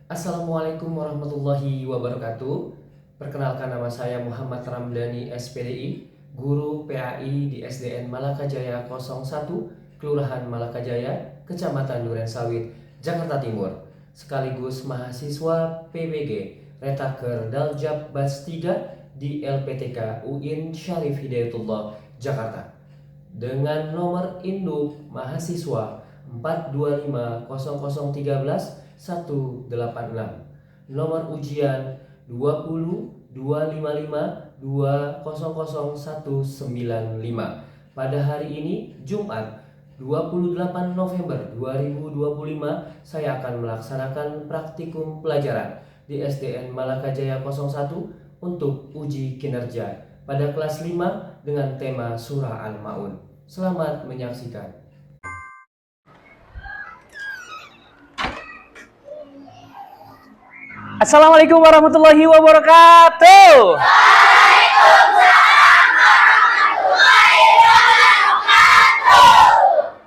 Assalamualaikum warahmatullahi wabarakatuh. Perkenalkan, nama saya Muhammad Ramdhani SPDI, guru PAI di SDN Malakajaya 01, Kelurahan Malakajaya, Kecamatan Durensawit, Jakarta Timur, sekaligus mahasiswa PBG Retaker Daljab Bats 3 di LPTK UIN Syarif Hidayatullah, Jakarta, dengan nomor induk mahasiswa 4250013 186, nomor ujian 20255200195. Pada hari ini Jumat 28 November 2025, saya akan melaksanakan praktikum pelajaran di SDN Malakajaya 01 untuk uji kinerja pada kelas 5 dengan tema Surah Al-Ma'un. Selamat menyaksikan. Assalamualaikum warahmatullahi wabarakatuh. Waalaikumsalam warahmatullahi wabarakatuh.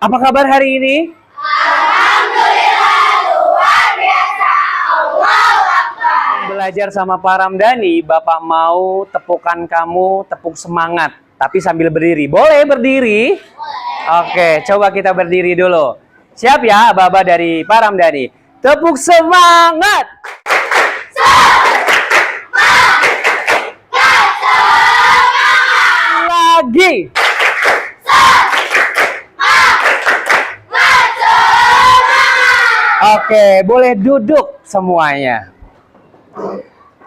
Apa kabar hari ini? Alhamdulillah, luar biasa. Allahu Akbar. Belajar sama Pak Ramdhani, Bapak mau tepukan kamu, tepuk semangat, tapi sambil berdiri. Boleh berdiri? Boleh. Oke, coba kita berdiri dulu. Siap ya, Aba-aba dari Pak Ramdhani. Tepuk semangat. Lagi. Oke, boleh duduk semuanya.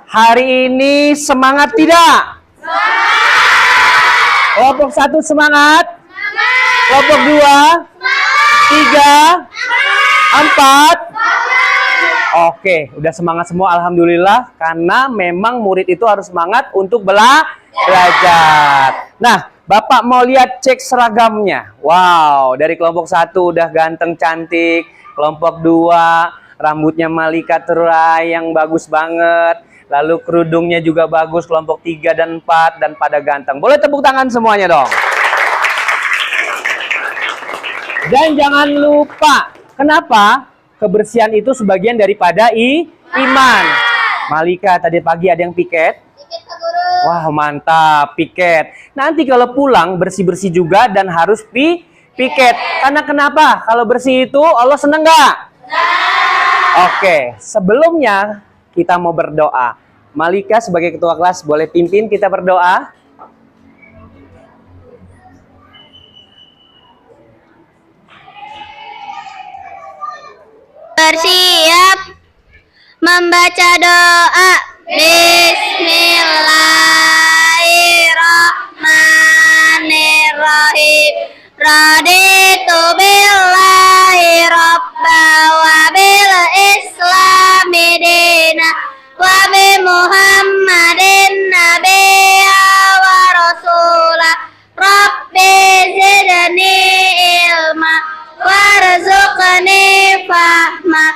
Hari ini semangat tidak? Semangat. Kelompok 1 semangat? Semangat. Kelompok 2? Semangat. 3? 4? Oke, udah semangat semua, alhamdulillah, karena memang murid itu harus semangat untuk belajar. Nah, Bapak mau lihat cek seragamnya. Wow, dari kelompok 1 udah ganteng cantik, kelompok 2 rambutnya Malika terurai yang bagus banget, lalu kerudungnya juga bagus, kelompok 3 dan 4 dan pada ganteng. Boleh tepuk tangan semuanya dong. Dan jangan lupa, kenapa? Kebersihan itu sebagian daripada iman. Malika, tadi pagi ada yang piket? Piket, Pak Guru. Wah, mantap, piket. Nanti kalau pulang bersih-bersih juga dan harus piket. Karena kenapa? Kalau bersih itu Allah seneng nggak? Oke, sebelumnya kita mau berdoa. Malika sebagai ketua kelas boleh pimpin kita berdoa? Bersiap membaca doa. Bismillahirrahmanirrahim. Raditu billahi rabba wa bil islami dina wa bi muhammadin nabiyya wa rasula. Rabbi zidni ilma warzuqni fahma.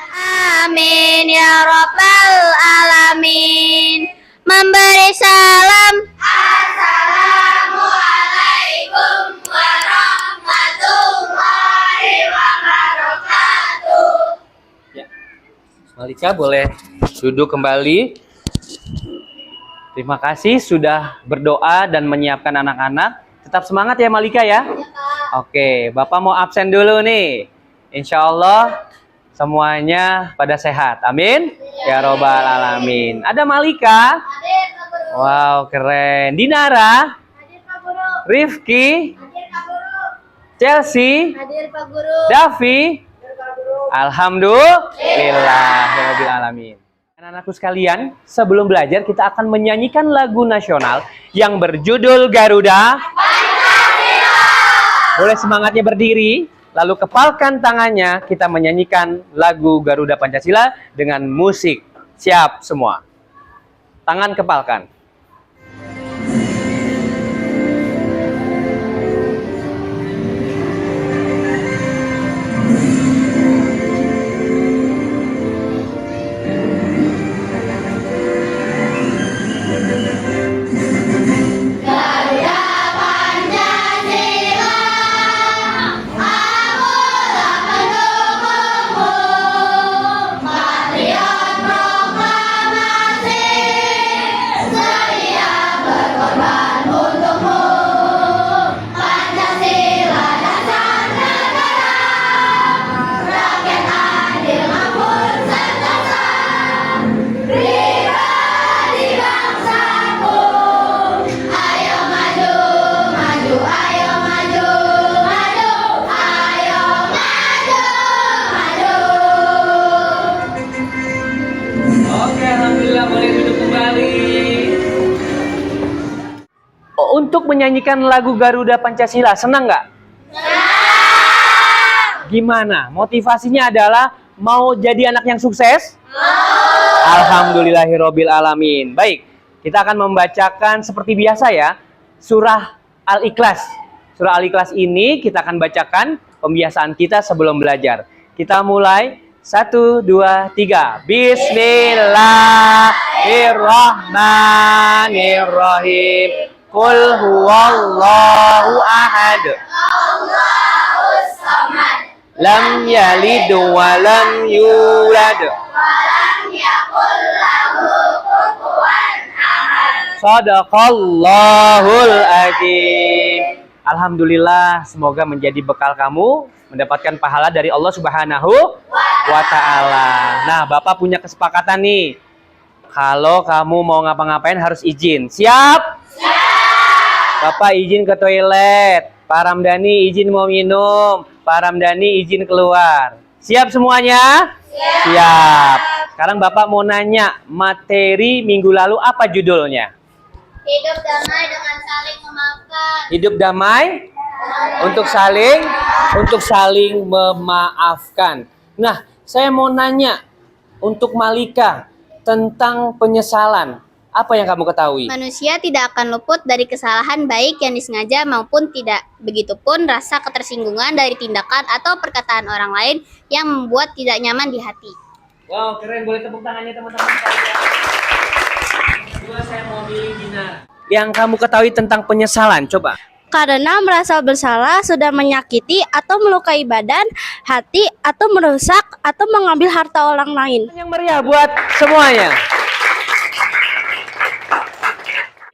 Amin ya rabbal alamin. Memberi salam. Assalamualaikum warahmatullahi wabarakatuh. Ya. Malika boleh duduk kembali. Terima kasih sudah berdoa dan menyiapkan anak-anak. Tetap semangat ya Malika ya. Oke, Bapak mau absen dulu nih. Insya Allah semuanya pada sehat. Amin. Ya robbal alamin. Ada Malika. Hadir Pak Guru. Wow, keren. Dinara. Hadir Pak Guru. Rifki. Hadir Pak Guru. Chelsea. Hadir Pak Guru. Davi. Hadir Pak Guru. Alhamdulillahirabbil alamin. Anak-anakku sekalian, sebelum belajar kita akan menyanyikan lagu nasional yang berjudul Garuda. Boleh semangatnya berdiri, lalu kepalkan tangannya, kita menyanyikan lagu Garuda Pancasila dengan musik. Siap semua. Tangan kepalkan. Patriot alhamdulillah boleh duduk kembali. Untuk menyanyikan lagu Garuda Pancasila, senang nggak? Gimana? Motivasinya adalah mau jadi anak yang sukses? Alhamdulillahirobbil alamin. Baik, kita akan membacakan seperti biasa ya, surah Al-Ikhlas. Surah Al-Ikhlas ini kita akan bacakan pembiasaan kita sebelum belajar. Kita mulai. 1, 2, 3. Bismillahirrahmanirrahim. Qul huwallahu ahad. Allahus samad. Lam yalid wa lam yulad. Walam yakul lahu kufuwan ahad. Shadaqallahul adzim. Alhamdulillah, semoga menjadi bekal kamu mendapatkan pahala dari Allah Subhanahu wa Ta'ala. Nah, Bapak punya kesepakatan nih. Kalau kamu mau ngapa-ngapain harus izin. Siap? Siap. Bapak izin ke toilet. Pak Ramdhani izin mau minum. Pak Ramdhani izin keluar. Siap semuanya? Siap. Siap. Sekarang Bapak mau nanya, materi minggu lalu apa judulnya? Hidup damai dengan saling memaafkan. Hidup damai untuk saling memaafkan. Nah, saya mau nanya untuk Malika tentang penyesalan. Apa yang kamu ketahui? Manusia tidak akan luput dari kesalahan baik yang disengaja maupun tidak. Begitupun rasa ketersinggungan dari tindakan atau perkataan orang lain yang membuat tidak nyaman di hati. Wow, keren. Boleh tepuk tangannya teman-teman sekalian. Kedua, saya mau milih Gina. Yang kamu ketahui tentang penyesalan, coba. Karena merasa bersalah sudah menyakiti atau melukai badan, hati, atau merusak atau mengambil harta orang lain. Yang meriah buat semuanya.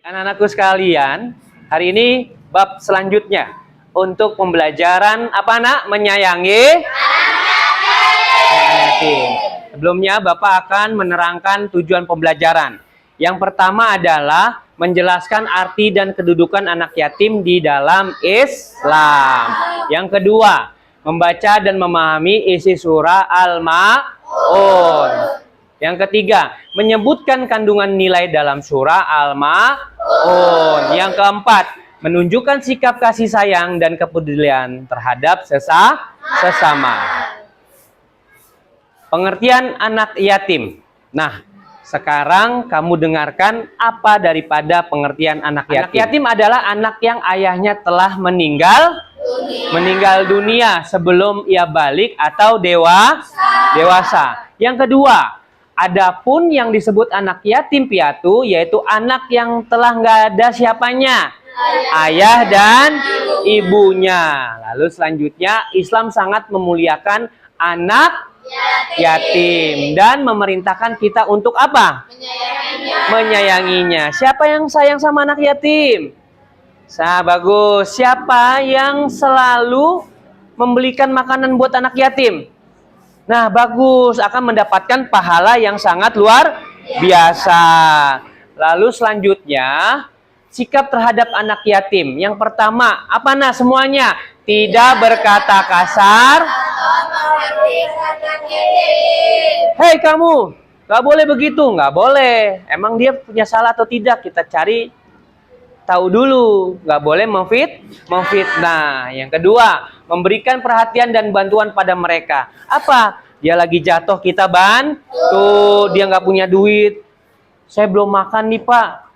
Anak-anakku sekalian, hari ini bab selanjutnya untuk pembelajaran apa nak? Menyayangi anak yatim. Sebelumnya Bapak akan menerangkan tujuan pembelajaran. Yang pertama adalah menjelaskan arti dan kedudukan anak yatim di dalam Islam. Yang kedua, membaca dan memahami isi surah Al-Ma'un. Yang ketiga, menyebutkan kandungan nilai dalam surah Al-Ma'un. Yang keempat, menunjukkan sikap kasih sayang dan kepedulian terhadap sesama. Pengertian anak yatim. Nah, sekarang kamu dengarkan apa daripada pengertian anak yatim. Anak yatim adalah anak yang ayahnya telah meninggal dunia sebelum ia balik atau dewasa. Yang kedua, adapun yang disebut anak yatim piatu yaitu anak yang telah nggak ada siapanya, ayah dan ibunya. Lalu selanjutnya, Islam sangat memuliakan anak yatim dan memerintahkan kita untuk apa? Menyayanginya. Siapa yang sayang sama anak yatim? Bagus. Siapa yang selalu membelikan makanan buat anak yatim? Nah, bagus. Akan mendapatkan pahala yang sangat luar biasa. Lalu selanjutnya, sikap terhadap anak yatim. Yang pertama, apa nah semuanya? Tidak berkata kasar. Hei kamu, gak boleh begitu, gak boleh. Emang dia punya salah atau tidak? Kita cari tahu dulu. Gak boleh memfitnah. Yang kedua, memberikan perhatian dan bantuan pada mereka. Apa? Dia lagi jatuh, kita bantu. Dia gak punya duit. Saya belum makan nih Pak.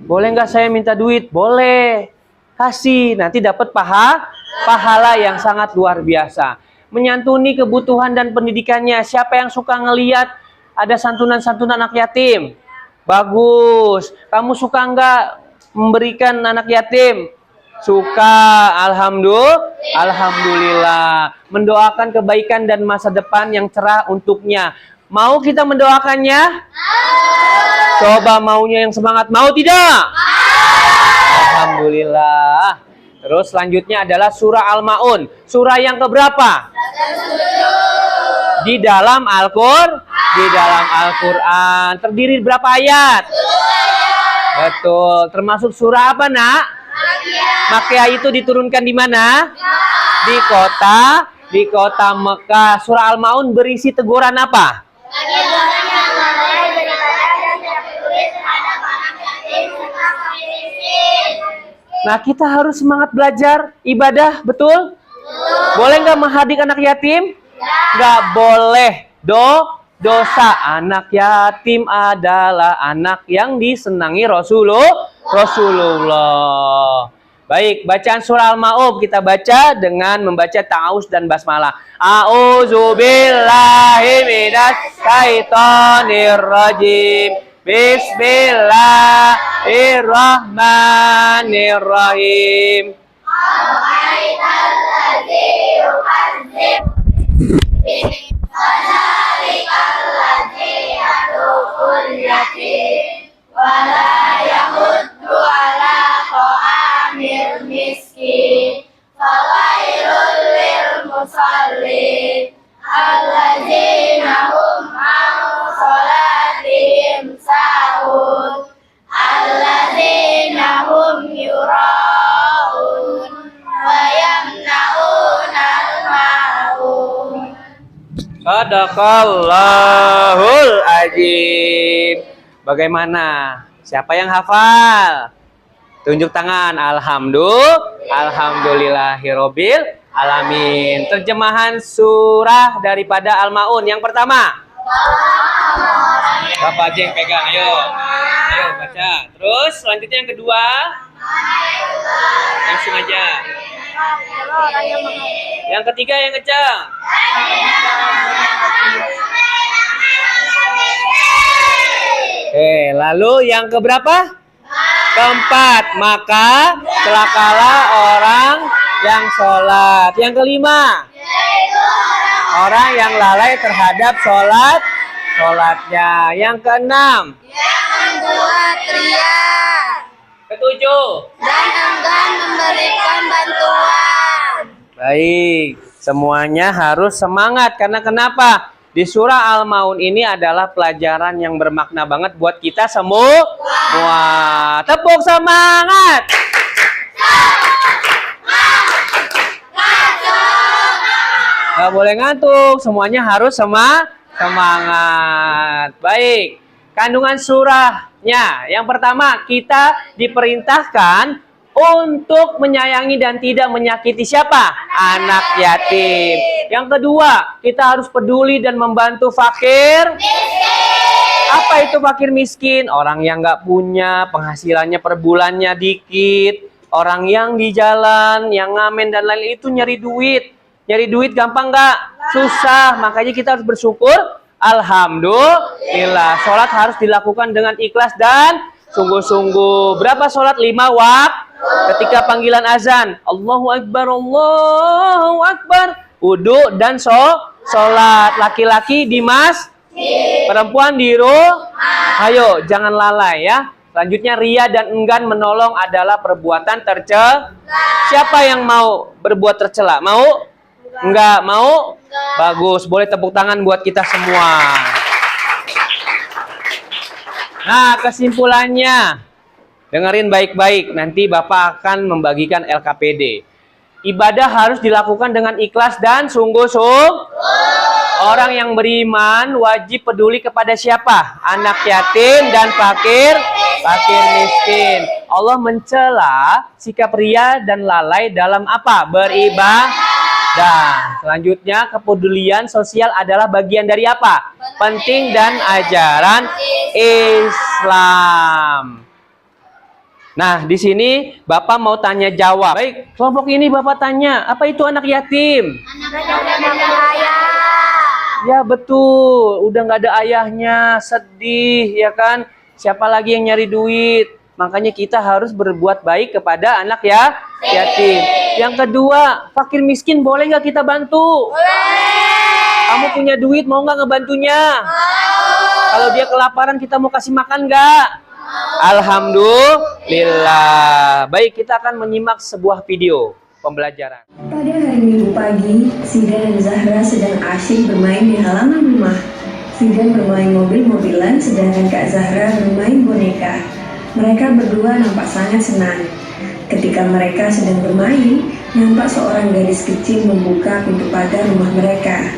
Boleh nggak saya minta duit? Boleh. Kasih, nanti dapat pahala yang sangat luar biasa. Menyantuni kebutuhan dan pendidikannya. Siapa yang suka ngelihat ada santunan-santunan anak yatim? Bagus. Kamu suka nggak memberikan anak yatim? Suka. Alhamdulillah. Mendoakan kebaikan dan masa depan yang cerah untuknya. Mau kita mendoakannya? Coba maunya yang semangat. Mau tidak? Alhamdulillah. Terus selanjutnya adalah surah Al-Ma'un. Surah yang keberapa? Di dalam Al-Quran. Terdiri berapa ayat? Betul. Termasuk surah apa nak? Makkiyah itu diturunkan di mana? Di kota Mekah. Surah Al-Ma'un berisi teguran apa? Bagi orang yang lalai beribadah Nah, kita harus semangat belajar ibadah, betul? Boleh nggak menghadik anak yatim? Nggak boleh. Dosa. Anak yatim adalah anak yang disenangi Rasulullah. Baik, bacaan surah Al-Ma'un kita baca dengan membaca ta'awuz dan basmalah. A'udzubillahi minasyaitonir rajim. Bismillahirrahmanirrahim. Sadaqallahul azim. Bagaimana? Siapa yang hafal? Tunjuk tangan. Alhamdulillahirobbil alamin. Terjemahan surah daripada Al-Ma'un yang pertama. Bapak aja yang pegang. Ayo baca. Terus selanjutnya yang kedua. Langsung aja. Yang ketiga yang kencang. Lalu yang keberapa? Keempat. Maka celakalah orang yang sholat. Yang kelima, orang yang lalai terhadap sholatnya. Yang keenam, yang membuat ria ketujuh, dan enggan memberikan bantuan. Baik, semuanya harus semangat. Karena kenapa? Di surah Al-Ma'un ini adalah pelajaran yang bermakna banget buat kita semua. Tepuk semangat. Gak boleh ngantuk, semuanya harus semangat. Baik, kandungan surahnya. Yang pertama, kita diperintahkan untuk menyayangi dan tidak menyakiti siapa? Anak yatim. Yang kedua, kita harus peduli dan membantu fakir miskin. Apa itu fakir miskin? Orang yang nggak punya, penghasilannya per bulannya dikit. Orang yang di jalan, yang ngamen dan lain itu nyari duit. Nyari duit gampang nggak? Susah. Makanya kita harus bersyukur. Alhamdulillah. Sholat harus dilakukan dengan ikhlas dan sungguh-sungguh. Berapa sholat? 5 waktu. Ketika panggilan azan, Allahu Akbar, Allahu Akbar, wudu dan sholat. Laki-laki di masjid, perempuan di rumah. Ayo, jangan lalai ya. Selanjutnya, ria dan enggan menolong adalah perbuatan tercela. Siapa yang mau berbuat tercela? Mau? Enggak mau? Bagus, boleh tepuk tangan buat kita semua. Nah, kesimpulannya, dengerin baik-baik, nanti Bapak akan membagikan LKPD. Ibadah harus dilakukan dengan ikhlas dan sungguh-sungguh. Orang yang beriman wajib peduli kepada siapa? Anak yatim dan fakir miskin. Allah mencela sikap ria dan lalai dalam apa? Beribadah. Selanjutnya, kepedulian sosial adalah bagian dari apa? Penting dan ajaran Islam. Nah, di sini Bapak mau tanya jawab. Baik, kelompok ini Bapak tanya, apa itu anak yatim? Anak ayah. Ya betul, udah nggak ada ayahnya, sedih ya kan? Siapa lagi yang nyari duit? Makanya kita harus berbuat baik kepada anak yatim. Yang kedua, fakir miskin boleh nggak kita bantu? Boleh. Kamu punya duit, mau nggak ngebantunya? Kalau dia kelaparan, kita mau kasih makan nggak? Alhamdulillah. Baik, kita akan menyimak sebuah video pembelajaran. Pada hari Minggu pagi, Zidan dan Zahra sedang asyik bermain di halaman rumah. Zidan bermain mobil-mobilan, sedangkan Kak Zahra bermain boneka. Mereka berdua nampak sangat senang. Ketika mereka sedang bermain, nampak seorang gadis kecil membuka pintu pagar rumah mereka.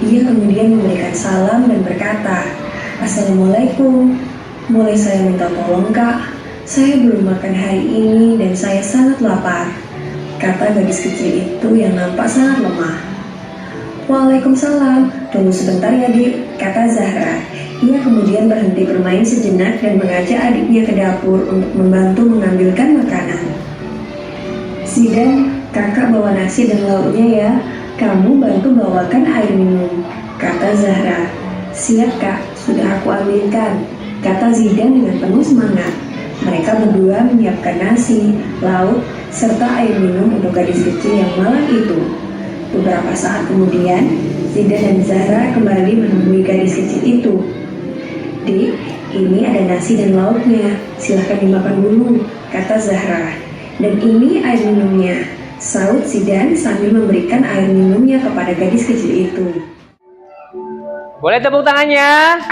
Ia kemudian memberikan salam dan berkata, "Assalamualaikum. Boleh saya minta tolong, Kak? Saya belum makan hari ini dan saya sangat lapar, kata gadis kecil itu yang nampak sangat lemah. Waalaikumsalam, tunggu sebentar ya Dik, kata Zahra. Ia kemudian berhenti bermain sejenak dan mengajak adiknya ke dapur untuk membantu mengambilkan makanan. Zidan, kakak bawa nasi dan lauknya ya, kamu bantu bawakan air minum, kata Zahra. Siap kak, sudah aku ambilkan, kata Zidan dengan penuh semangat. Mereka berdua menyiapkan nasi, lauk, serta air minum untuk gadis kecil yang malang itu. Beberapa saat kemudian, Zidan dan Zahra kembali menemui gadis kecil itu. Dik, ini ada nasi dan lauknya, silahkan dimakan dulu, kata Zahra. Dan ini air minumnya, saut Zidan sambil memberikan air minumnya kepada gadis kecil itu. Boleh tepuk tangannya?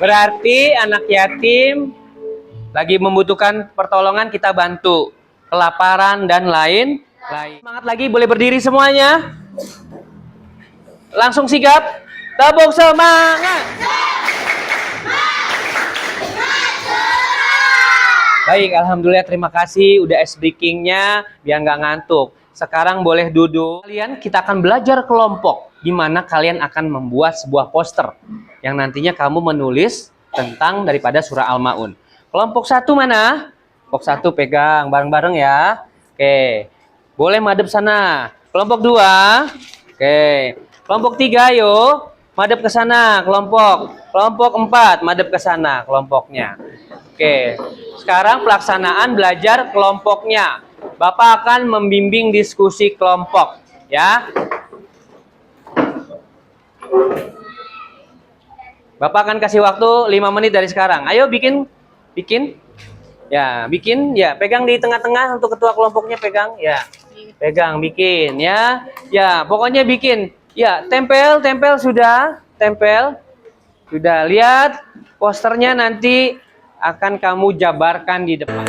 Berarti anak yatim lagi membutuhkan pertolongan, kita bantu. Kelaparan dan lain-lain. Semangat lagi, boleh berdiri semuanya. Langsung sigap. Tepuk semangat. Baik, alhamdulillah, terima kasih udah ice breaking-nya biar nggak ngantuk. Sekarang boleh duduk. Kalian, kita akan belajar kelompok. Gimana kalian akan membuat sebuah poster yang nantinya kamu menulis tentang daripada surah Al-Ma'un. Kelompok 1 mana? Kelompok 1 pegang bareng-bareng ya. Oke. Boleh madep sana. Kelompok 2. Oke. Kelompok 3 ayo. Madep ke sana kelompok. Kelompok 4 madep ke sana kelompoknya. Oke. Sekarang pelaksanaan belajar kelompoknya. Bapak akan membimbing diskusi kelompok ya. Bapak akan kasih waktu 5 menit dari sekarang. Ayo bikin. Ya, bikin ya, pegang di tengah-tengah untuk ketua kelompoknya pegang ya. Pegang bikin ya. Ya, pokoknya bikin. Ya, tempel sudah, tempel. Sudah, lihat posternya nanti akan kamu jabarkan di depan.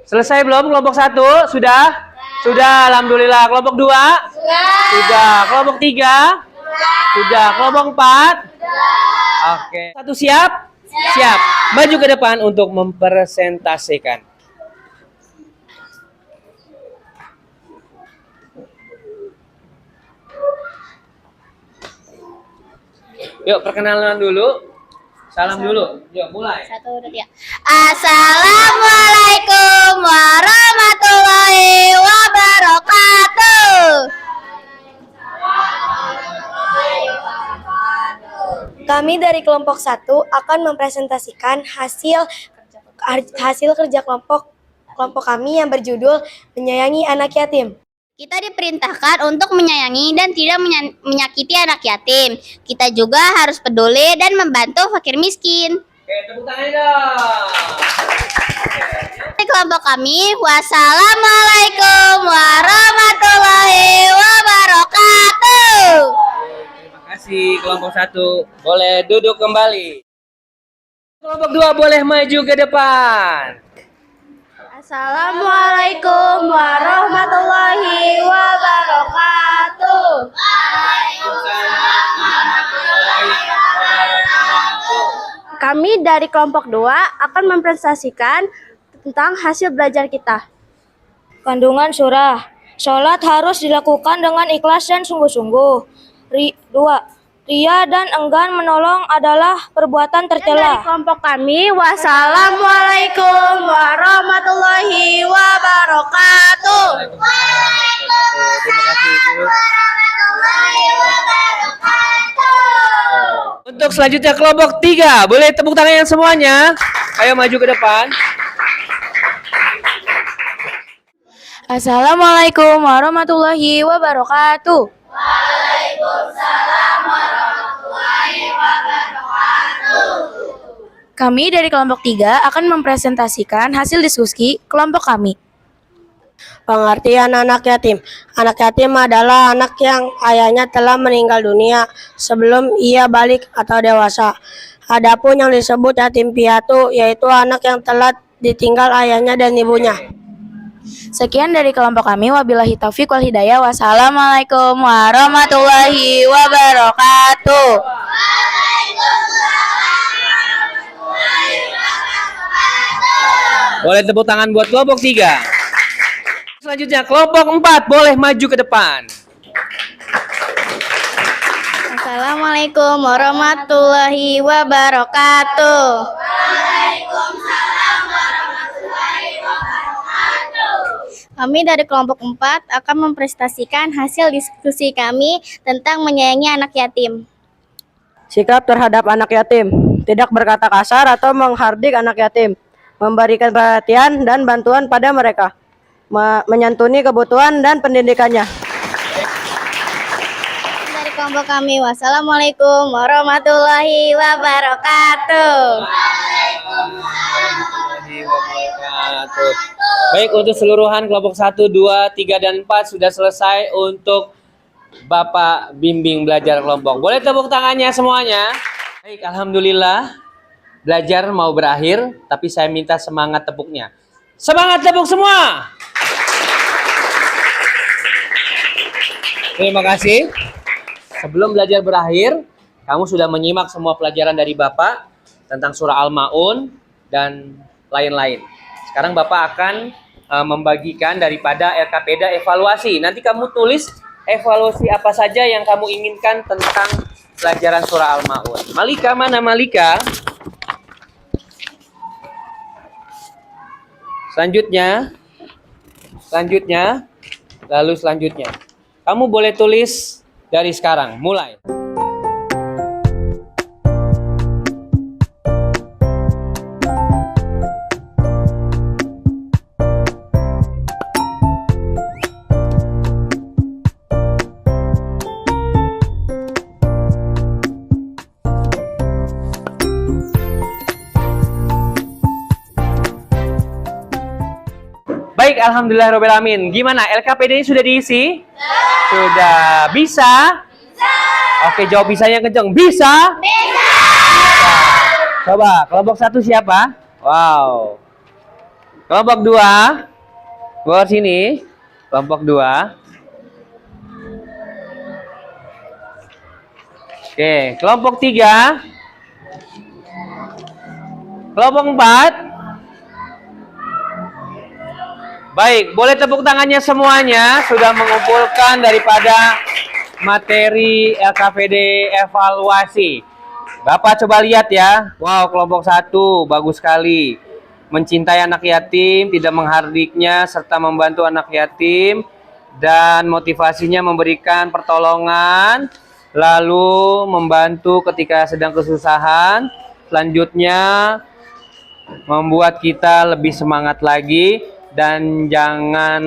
Selesai belum kelompok 1? Sudah? Sudah, alhamdulillah. Kelompok 2? Sudah. Kelompok 3? Sudah. Kelompok 4? Oke. 1 siap? Siap. Maju ke depan untuk mempresentasikan. Yuk, perkenalan dulu. Salam dulu. Yuk, mulai. 1, 2, 3. Assalamualaikum warahmatullahi wabarakatuh. Kami dari kelompok 1 akan mempresentasikan hasil kerja kelompok kami yang berjudul Menyayangi Anak Yatim. Kita diperintahkan untuk menyayangi dan tidak menyakiti anak yatim. Kita juga harus peduli dan membantu fakir miskin. Oke, tepuk tangan dong. Di kelompok kami, wassalamualaikum warahmatullahi wabarakatuh. Terima kasih kelompok 1. Boleh duduk kembali. Kelompok 2 boleh maju ke depan. Assalamualaikum warahmatullahi wabarakatuh. Kami dari kelompok 2 akan mempresentasikan tentang hasil belajar kita. Kandungan surah. Sholat harus dilakukan dengan ikhlas dan sungguh-sungguh. 2. Ria dan enggan menolong adalah perbuatan tercela. Dari kelompok kami, wassalamualaikum warahmatullahi wabarakatuh. Terima kasih Ibu. Untuk selanjutnya kelompok 3, boleh tepuk tangan yang semuanya. Ayo maju ke depan. Assalamualaikum warahmatullahi wabarakatuh. Kami dari kelompok 3 akan mempresentasikan hasil diskusi kelompok kami. Pengertian anak yatim. Anak yatim adalah anak yang ayahnya telah meninggal dunia sebelum ia balik atau dewasa. Adapun yang disebut yatim piatu yaitu anak yang telah ditinggal ayahnya dan ibunya. Sekian dari kelompok kami. Wabillahi taufiq wal hidayah. Wassalamualaikum warahmatullahi wabarakatuh. Boleh tepuk tangan buat kelompok 3. Selanjutnya kelompok 4, boleh maju ke depan. Assalamualaikum warahmatullahi wabarakatuh. Kami dari kelompok 4 akan mempresentasikan hasil diskusi kami tentang menyayangi anak yatim. Sikap terhadap anak yatim. Tidak berkata kasar atau menghardik anak yatim. Memberikan perhatian dan bantuan pada mereka. Menyantuni kebutuhan dan pendidikannya. Dari kelompok kami, wassalamualaikum warahmatullahi wabarakatuh. Baik, untuk seluruhan kelompok 1, 2, 3, dan 4 sudah selesai untuk Bapak bimbing belajar kelompok. Boleh tepuk tangannya semuanya. Baik, alhamdulillah belajar mau berakhir, tapi saya minta semangat tepuknya. Semangat tepuk semua. Terima kasih. Sebelum belajar berakhir, kamu sudah menyimak semua pelajaran dari Bapak tentang surah Al-Ma'un dan lain-lain. Sekarang Bapak akan membagikan daripada LKPD evaluasi. Nanti kamu tulis evaluasi apa saja yang kamu inginkan tentang pelajaran surah Al-Ma'un. Malika, mana Malika? Selanjutnya, lalu selanjutnya. Kamu boleh tulis dari sekarang, mulai. Baik, alhamdulillahirobbilalamin. Gimana? LKPD-nya sudah diisi? Sudah. Bisa? Oke, jawab bisanya kenceng. Bisa? Bisa. Coba, kelompok 1 siapa? Wow. Kelompok 2. Keluar sini. Kelompok 2. Oke, kelompok 3. Kelompok 4. Baik, boleh tepuk tangannya semuanya sudah mengumpulkan daripada materi LKPD evaluasi. Bapak coba lihat ya. Wow, kelompok 1 bagus sekali. Mencintai anak yatim, tidak menghardiknya serta membantu anak yatim dan motivasinya memberikan pertolongan, lalu membantu ketika sedang kesusahan. Selanjutnya membuat kita lebih semangat lagi. Dan jangan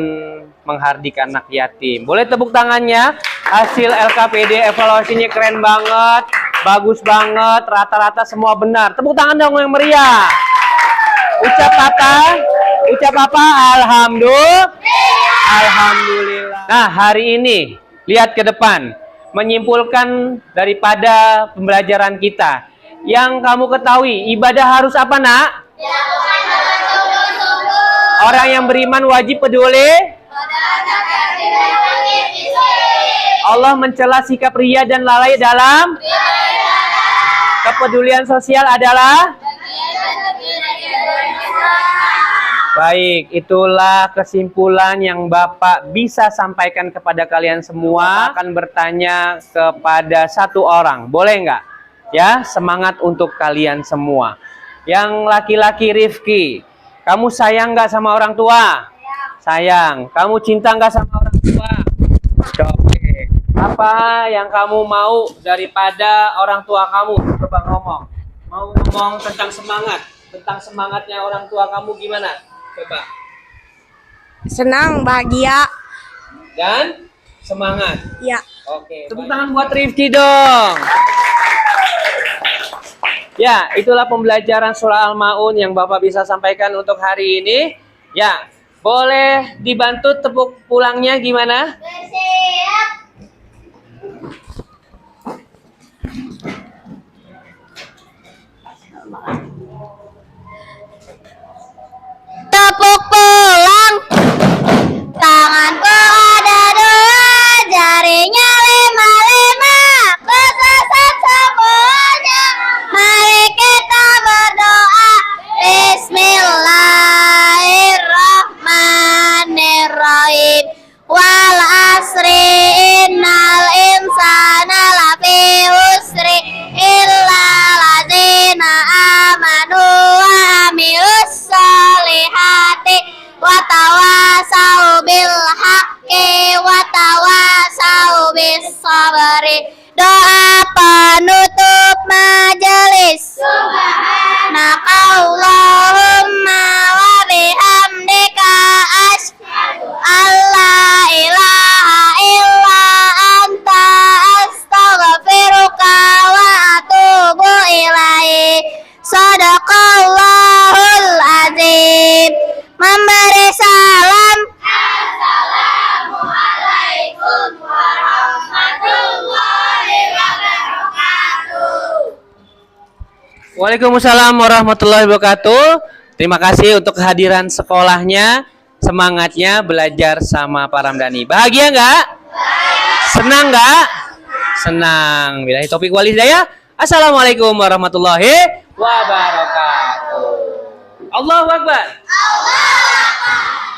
menghardik anak yatim. Boleh tepuk tangannya. Hasil LKPD evaluasinya keren banget. Bagus banget. Rata-rata semua benar. Tepuk tangan dong yang meriah. Ucap apa? Alhamdulillah. Alhamdulillah. Nah, hari ini lihat ke depan. Menyimpulkan daripada pembelajaran kita. Yang kamu ketahui, ibadah harus apa, Nak? Orang yang beriman wajib peduli. Allah mencela sikap ria dan lalai dalam. Kepedulian sosial adalah. Baik, itulah kesimpulan yang Bapak bisa sampaikan kepada kalian semua. Bapak akan bertanya kepada satu orang, boleh nggak? Ya, semangat untuk kalian semua. Yang laki-laki Rifki, kamu sayang nggak sama orang tua? Sayang. Kamu cinta nggak sama orang tua? Oke. Apa yang kamu mau daripada orang tua kamu? Coba ngomong. Mau ngomong tentang semangat. Tentang semangatnya orang tua kamu gimana? Coba. Senang, bahagia. Dan semangat. Ya. Oke. Tepuk tangan buat Rifki dong. Ya, itulah pembelajaran surah Al-Maun yang Bapak bisa sampaikan untuk hari ini. Ya, boleh dibantu tepuk pulangnya gimana? Bersiap. Tepuk pulang. Tanganku ada dua, jarinya lima-lima. Kesesat semuanya. Mari kita berdoa. Bismillahirrahmanirrahim. Wal asri innal insana lafi husri illa ladzina amanu wa amilus solihati wa tawasau bil haqqi wa tawasau bis sabri. Doa penutup majelis. Subhanakallahumma wa bihamdika asyhadu an la ilaha illa anta astaghfiruka wa atubu ilaik. Shadaqallahul azim. Memberi salam. Assalamualaikum warahmatullahi wabarakatuh. Waalaikumsalam warahmatullahi wabarakatuh. Terima kasih untuk kehadiran sekolahnya, semangatnya belajar sama Pak Ramdhani. Bahagia nggak? Senang nggak? Senang. Billahi taufiq wal hidayah. Assalamualaikum warahmatullahi wabarakatuh. Allahu Akbar. Allah.